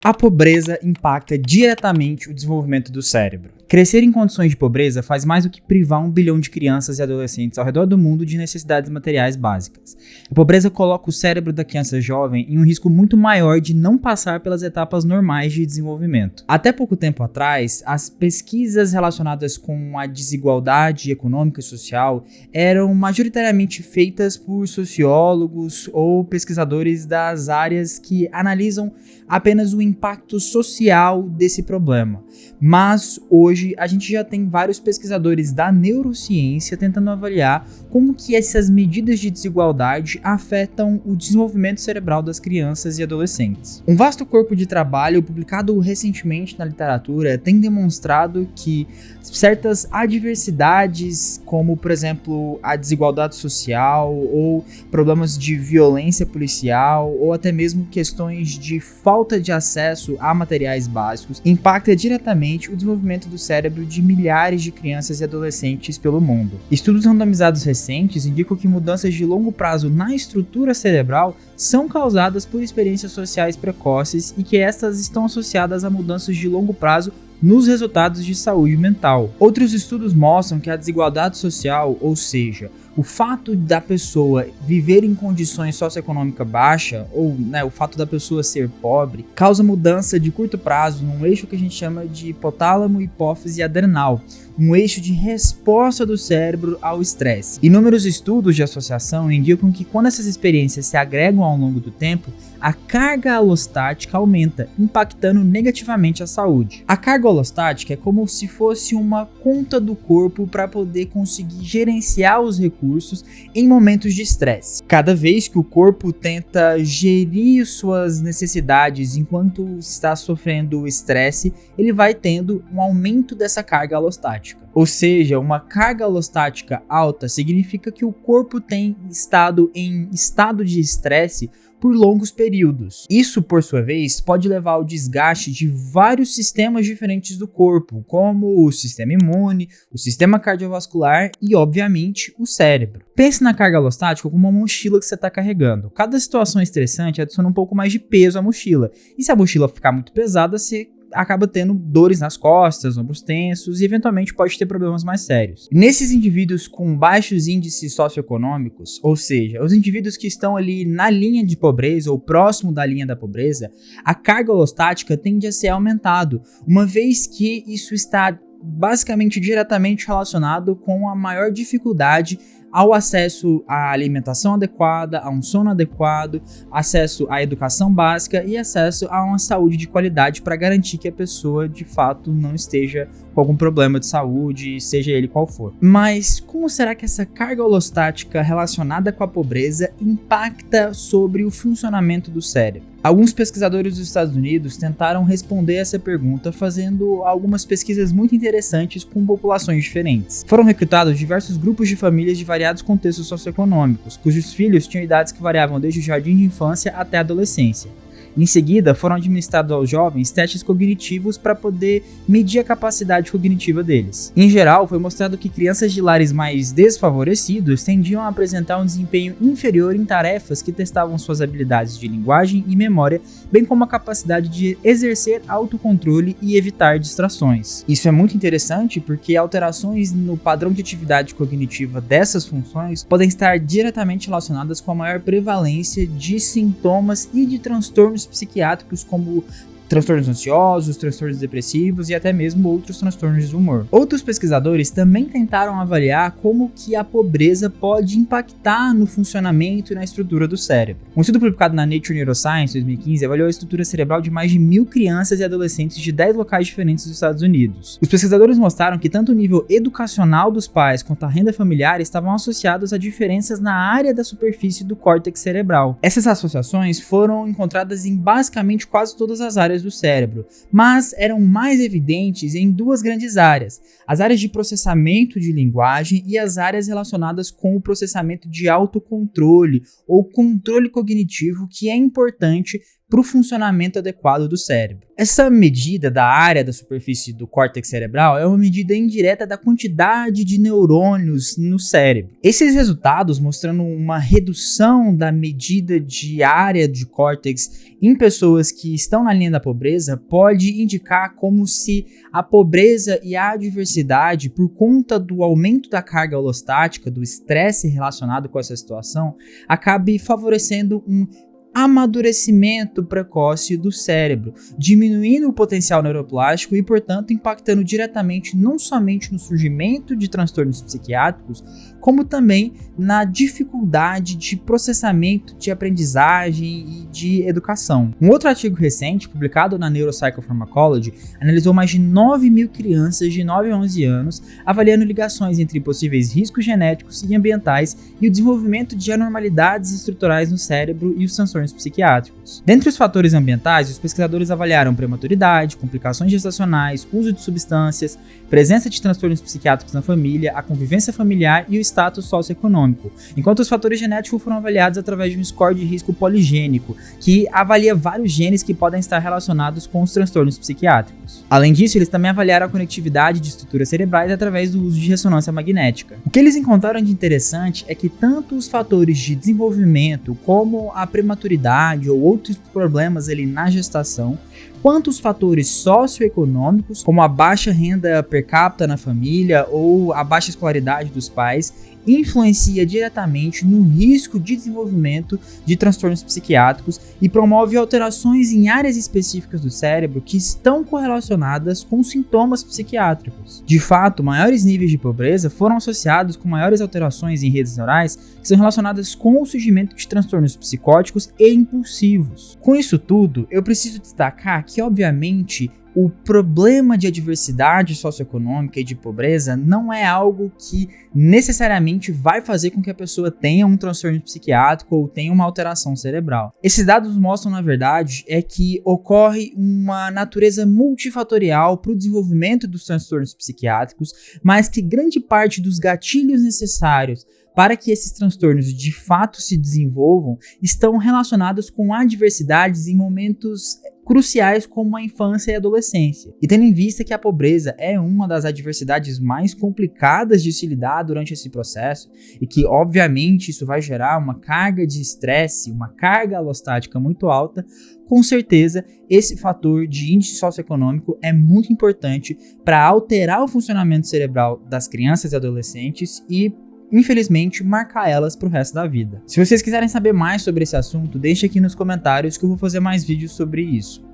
A pobreza impacta diretamente o desenvolvimento do cérebro. Crescer em condições de pobreza faz mais do que privar 1 bilhão de crianças e adolescentes ao redor do mundo de necessidades materiais básicas. A pobreza coloca o cérebro da criança jovem em um risco muito maior de não passar pelas etapas normais de desenvolvimento. Até pouco tempo atrás, as pesquisas relacionadas com a desigualdade econômica e social eram majoritariamente feitas por sociólogos ou pesquisadores das áreas que analisam apenas o impacto social desse problema. Mas hoje a gente já tem vários pesquisadores da neurociência tentando avaliar como que essas medidas de desigualdade afetam o desenvolvimento cerebral das crianças e adolescentes. Um vasto corpo de trabalho publicado recentemente na literatura tem demonstrado que certas adversidades, como por exemplo a desigualdade social ou problemas de violência policial ou até mesmo questões de falta de acesso a materiais básicos, impacta diretamente o desenvolvimento do cérebro de milhares de crianças e adolescentes pelo mundo. Estudos randomizados recentes indicam que mudanças de longo prazo na estrutura cerebral são causadas por experiências sociais precoces e que estas estão associadas a mudanças de longo prazo nos resultados de saúde mental. Outros estudos mostram que a desigualdade social, ou seja, o fato da pessoa viver em condições socioeconômicas baixas, ou o fato da pessoa ser pobre, causa mudança de curto prazo num eixo que a gente chama de hipotálamo, hipófise adrenal, um eixo de resposta do cérebro ao estresse. Inúmeros estudos de associação indicam que quando essas experiências se agregam ao longo do tempo, a carga alostática aumenta, impactando negativamente a saúde. A carga alostática é como se fosse uma conta do corpo para poder conseguir gerenciar os recursos em momentos de estresse. Cada vez que o corpo tenta gerir suas necessidades enquanto está sofrendo estresse, ele vai tendo um aumento dessa carga alostática. Ou seja, uma carga alostática alta significa que o corpo tem estado em estado de estresse por longos períodos. Isso, por sua vez, pode levar ao desgaste de vários sistemas diferentes do corpo, como o sistema imune, o sistema cardiovascular e, obviamente, o cérebro. Pense na carga alostática como uma mochila que você está carregando. Cada situação estressante adiciona um pouco mais de peso à mochila, e se a mochila ficar muito pesada, você acaba tendo dores nas costas, ombros tensos e eventualmente pode ter problemas mais sérios. Nesses indivíduos com baixos índices socioeconômicos, ou seja, os indivíduos que estão ali na linha de pobreza ou próximo da linha da pobreza, a carga alostática tende a ser aumentado, uma vez que isso está basicamente diretamente relacionado com a maior dificuldade ao acesso à alimentação adequada, a um sono adequado, acesso à educação básica e acesso a uma saúde de qualidade para garantir que a pessoa de fato não esteja com algum problema de saúde, seja ele qual for. Mas como será que essa carga alostática relacionada com a pobreza impacta sobre o funcionamento do cérebro? Alguns pesquisadores dos Estados Unidos tentaram responder essa pergunta fazendo algumas pesquisas muito interessantes com populações diferentes. Foram recrutados diversos grupos de famílias de variados contextos socioeconômicos, cujos filhos tinham idades que variavam desde o jardim de infância até a adolescência. Em seguida, foram administrados aos jovens testes cognitivos para poder medir a capacidade cognitiva deles. Em geral, foi mostrado que crianças de lares mais desfavorecidos tendiam a apresentar um desempenho inferior em tarefas que testavam suas habilidades de linguagem e memória, bem como a capacidade de exercer autocontrole e evitar distrações. Isso é muito interessante porque alterações no padrão de atividade cognitiva dessas funções podem estar diretamente relacionadas com a maior prevalência de sintomas e de transtornos psiquiátricos como transtornos ansiosos, transtornos depressivos e até mesmo outros transtornos do humor. Outros pesquisadores também tentaram avaliar como que a pobreza pode impactar no funcionamento e na estrutura do cérebro. Um estudo publicado na Nature Neuroscience em 2015 avaliou a estrutura cerebral de mais de 1.000 crianças e adolescentes de 10 locais diferentes dos Estados Unidos. Os pesquisadores mostraram que tanto o nível educacional dos pais quanto a renda familiar estavam associados a diferenças na área da superfície do córtex cerebral. Essas associações foram encontradas em basicamente quase todas as áreas do cérebro, mas eram mais evidentes em duas grandes áreas: as áreas de processamento de linguagem e as áreas relacionadas com o processamento de autocontrole ou controle cognitivo, que é importante para o funcionamento adequado do cérebro. Essa medida da área da superfície do córtex cerebral é uma medida indireta da quantidade de neurônios no cérebro. Esses resultados, mostrando uma redução da medida de área de córtex em pessoas que estão na linha da pobreza, pode indicar como se a pobreza e a adversidade, por conta do aumento da carga holostática, do estresse relacionado com essa situação, acabe favorecendo um amadurecimento precoce do cérebro, diminuindo o potencial neuroplástico e, portanto, impactando diretamente não somente no surgimento de transtornos psiquiátricos, como também na dificuldade de processamento de aprendizagem e de educação. Um outro artigo recente, publicado na Neuropsychopharmacology, analisou mais de 9.000 crianças de 9 a 11 anos, avaliando ligações entre possíveis riscos genéticos e ambientais e o desenvolvimento de anormalidades estruturais no cérebro e os transtornos psiquiátricos. Dentre os fatores ambientais, os pesquisadores avaliaram prematuridade, complicações gestacionais, uso de substâncias, presença de transtornos psiquiátricos na família, a convivência familiar e o status socioeconômico, enquanto os fatores genéticos foram avaliados através de um score de risco poligênico, que avalia vários genes que podem estar relacionados com os transtornos psiquiátricos. Além disso, eles também avaliaram a conectividade de estruturas cerebrais através do uso de ressonância magnética. O que eles encontraram de interessante é que tanto os fatores de desenvolvimento, como a prematuridade ou outros problemas ali na gestação, quanto os fatores socioeconômicos, como a baixa renda per capita na família ou a baixa escolaridade dos pais, influencia diretamente no risco de desenvolvimento de transtornos psiquiátricos e promove alterações em áreas específicas do cérebro que estão correlacionadas com sintomas psiquiátricos. De fato, maiores níveis de pobreza foram associados com maiores alterações em redes neurais que são relacionadas com o surgimento de transtornos psicóticos e impulsivos. Com isso tudo, eu preciso destacar que, obviamente, o problema de adversidade socioeconômica e de pobreza não é algo que necessariamente vai fazer com que a pessoa tenha um transtorno psiquiátrico ou tenha uma alteração cerebral. Esses dados mostram, na verdade, é que ocorre uma natureza multifatorial para o desenvolvimento dos transtornos psiquiátricos, mas que grande parte dos gatilhos necessários para que esses transtornos de fato se desenvolvam estão relacionados com adversidades em momentos cruciais como a infância e a adolescência. E tendo em vista que a pobreza é uma das adversidades mais complicadas de se lidar durante esse processo e que, obviamente, isso vai gerar uma carga de estresse, uma carga alostática muito alta, com certeza esse fator de índice socioeconômico é muito importante para alterar o funcionamento cerebral das crianças e adolescentes e, infelizmente, marcar elas pro resto da vida. Se vocês quiserem saber mais sobre esse assunto, deixe aqui nos comentários que eu vou fazer mais vídeos sobre isso.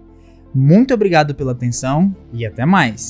Muito obrigado pela atenção e até mais!